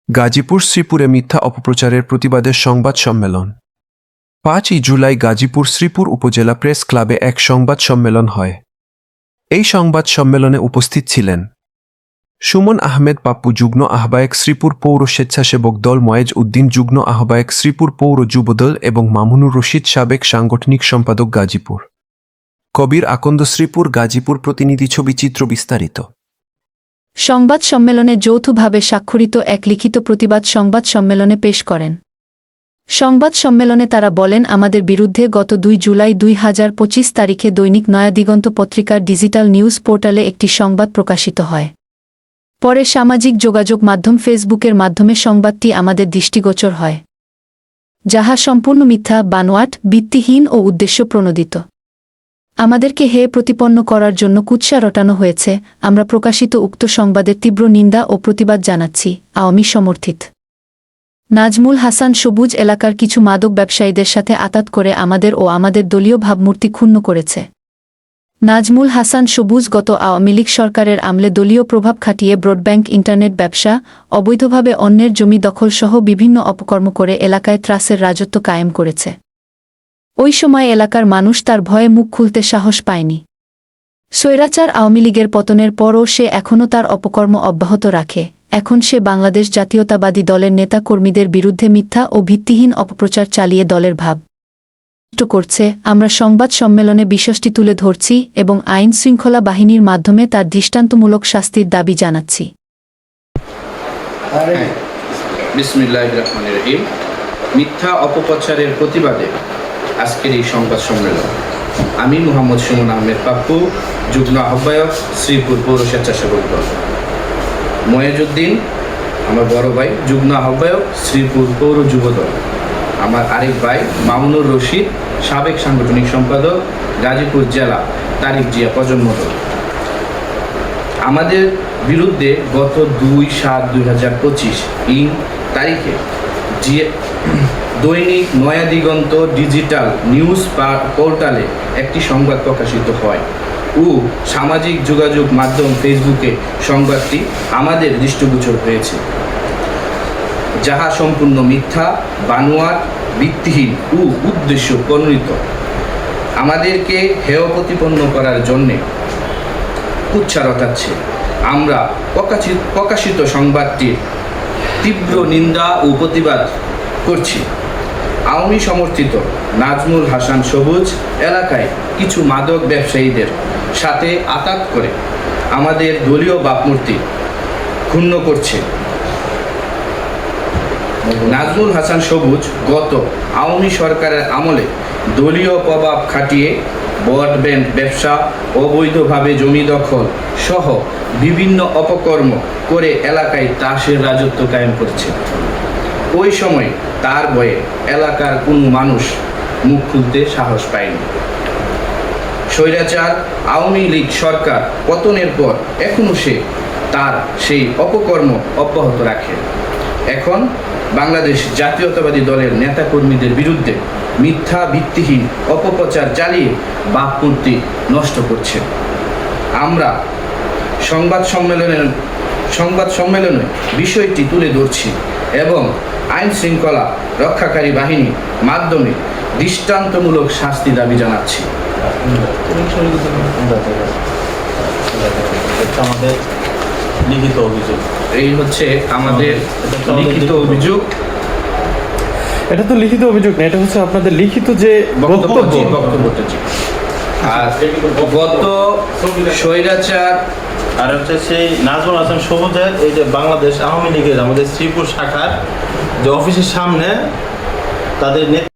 গাজীপুর শ্রীপুরে মিথ্যা অপপ্রচারের প্রতিবাদে সংবাদ সম্মেলন। 5ই জুলাই গাজীপুর শ্রীপুর উপজেলা প্রেস ক্লাবে এক সংবাদ সম্মেলন হয়। এই সংবাদ সম্মেলনে উপস্থিত ছিলেন সুমন আহমেদ পাপ্পু, যুগ্ম আহ্বায়ক শ্রীপুর পৌর স্বেচ্ছাসেবক দল, ময়েজ উদ্দিন, যুগ্ম আহ্বায়ক শ্রীপুর পৌর যুবদল এবং মামুনুর রশিদ, সাবেক সাংগঠনিক সম্পাদক গাজীপুর। কবির আকন্দ, শ্রীপুর গাজীপুর প্রতিনিধি। ছবি চিত্র বিস্তারিত। সংবাদ সম্মেলনে যৌথভাবে স্বাক্ষরিত এক লিখিত প্রতিবাদ সংবাদ সম্মেলনে পেশ করেন। সংবাদ সম্মেলনে তারা বলেন, আমাদের বিরুদ্ধে গত 2 জুলাই 2025 তারিখে দৈনিক নয়া দিগন্ত পত্রিকার ডিজিটাল নিউজ পোর্টালে একটি সংবাদ প্রকাশিত হয়। পরে সামাজিক যোগাযোগ মাধ্যম ফেসবুকের মাধ্যমে সংবাদটি আমাদের দৃষ্টিগোচর হয়, যাহা সম্পূর্ণ মিথ্যা, বানোয়াট, ভিত্তিহীন ও উদ্দেশ্য প্রণোদিত। আমাদেরকে হেয় প্রতিপন্ন করার জন্য কুৎসা রটানো হয়েছে। আমরা প্রকাশিত উক্ত সংবাদের তীব্র নিন্দা ও প্রতিবাদ জানাচ্ছি। আওয়ামী সমর্থিত নাজমুল হাসান সবুজ এলাকার কিছু মাদক ব্যবসায়ীদের সাথে আতাত করে আমাদের ও আমাদের দলীয় ভাবমূর্তি ক্ষুণ্ণ করেছে। নাজমুল হাসান সবুজ গত আওয়ামী লীগ সরকারের আমলে দলীয় প্রভাব খাটিয়ে ব্রডব্যান্ড ইন্টারনেট ব্যবসা, অবৈধভাবে অন্যের জমি দখলসহ বিভিন্ন অপকর্ম করে এলাকায় ত্রাসের রাজত্ব কায়েম করেছে। ওই সময় এলাকার মানুষ তার ভয়ে মুখ খুলতে সাহস পায়নি। স্বৈরাচার আওয়ামী লীগের পতনের পরও সে এখনও তার অপকর্ম অব্যাহত রাখে। এখন সে বাংলাদেশ জাতীয়তাবাদী দলের নেতা কর্মীদের বিরুদ্ধে মিথ্যা ও ভিত্তিহীন অপপ্রচার চালিয়ে দলের ভাব নষ্ট করছে। আমরা সংবাদ সম্মেলনে বিষয়টি তুলে ধরছি এবং আইন শৃঙ্খলা বাহিনীর মাধ্যমে তার দৃষ্টান্তমূলক শাস্তির দাবি জানাচ্ছি। বিসমিল্লাহির রহমানির রহিম। মিথ্যা অপপ্রচারের প্রতিবাদে আজকের এই সংবাদ সম্মেলন। আমি মোহাম্মদ সুমন আহমেদ পাপ্পু, যুগ্ম আহ্বায়ক শ্রীপুর পৌর স্বেচ্ছাসেবক দল। ময়েজ উদ্দিন আমার বড় ভাই, যুগ্ম আহ্বায়ক শ্রীপুর পৌর যুবদল। আমার আরেক ভাই মামুনুর রশিদ, সাবেক সাংগঠনিক সম্পাদক গাজীপুর জেলা তারিখ জিয়া প্রজন্ম দল। আমাদের বিরুদ্ধে গত 2/7/2025 তারিখে দৈনিক নয়া দিগন্ত ডিজিটাল নিউজ পোর্টালে একটি সংবাদ প্রকাশিত হয় ও সামাজিক যোগাযোগ মাধ্যম ফেসবুকে সংবাদটি আমাদের দৃষ্টিগোচর হয়েছে, যাহা সম্পূর্ণ মিথ্যা, বানোয়াট, ভিত্তিহীন ও উদ্দেশ্য প্রণোদিত। আমাদেরকে হেয় প্রতিপন্ন করার জন্যে কুৎসা রটাচ্ছে। আমরা প্রকাশিত সংবাদটির তীব্র নিন্দা ও প্রতিবাদ করছি। আওয়ামী সমর্থিত নাজমুল হাসান সবুজ এলাকায় কিছু মাদক ব্যবসায়ীদের সাথে আতাত করে আমাদের দলীয় ভাবমূর্তি ক্ষুণ্ণ করছে। নাজমুল হাসান সবুজ গত আওয়ামী সরকারের আমলে দলীয় প্রভাব খাটিয়ে ব্রডব্যান্ড ব্যবসা, অবৈধভাবে জমি দখল সহ বিভিন্ন অপকর্ম করে এলাকায় ত্রাসের রাজত্ব কায়েম করছে। ওই সময় তার ভয়ে এলাকার কোনো মানুষ মুখ খুলতে সাহস পায়নি। স্বৈরাচার আওয়ামী লীগ সরকার পতনের পর এখনও সে তার সেই অপকর্ম অব্যাহত রাখে। এখন বাংলাদেশ জাতীয়তাবাদী দলের নেতাকর্মীদের বিরুদ্ধে মিথ্যা, ভিত্তিহীন অপপ্রচার চালিয়ে ভাবমূর্তি নষ্ট করছে। আমরা সংবাদ সম্মেলনে বিষয়টি তুলে ধরছি এবং আইন শৃঙ্খলা রক্ষাকারী বাহিনীর মাধ্যমে দৃষ্টান্তমূলক শাস্তি দাবি জানাচ্ছি। আমাদের লিখিত অভিযোগ, এই হচ্ছে আমাদের লিখিত অভিযোগ। এটা তো লিখিত অভিযোগ না, এটা হচ্ছে আপনাদের লিখিত যে বক্তব্যটি। আর গত স্বৈরাচার আর হচ্ছে সেই নাজমুল হাসান সবুজের এই যে বাংলাদেশ আওয়ামী লীগের আমাদের শ্রীপুর শাখার যে অফিসের সামনে তাদের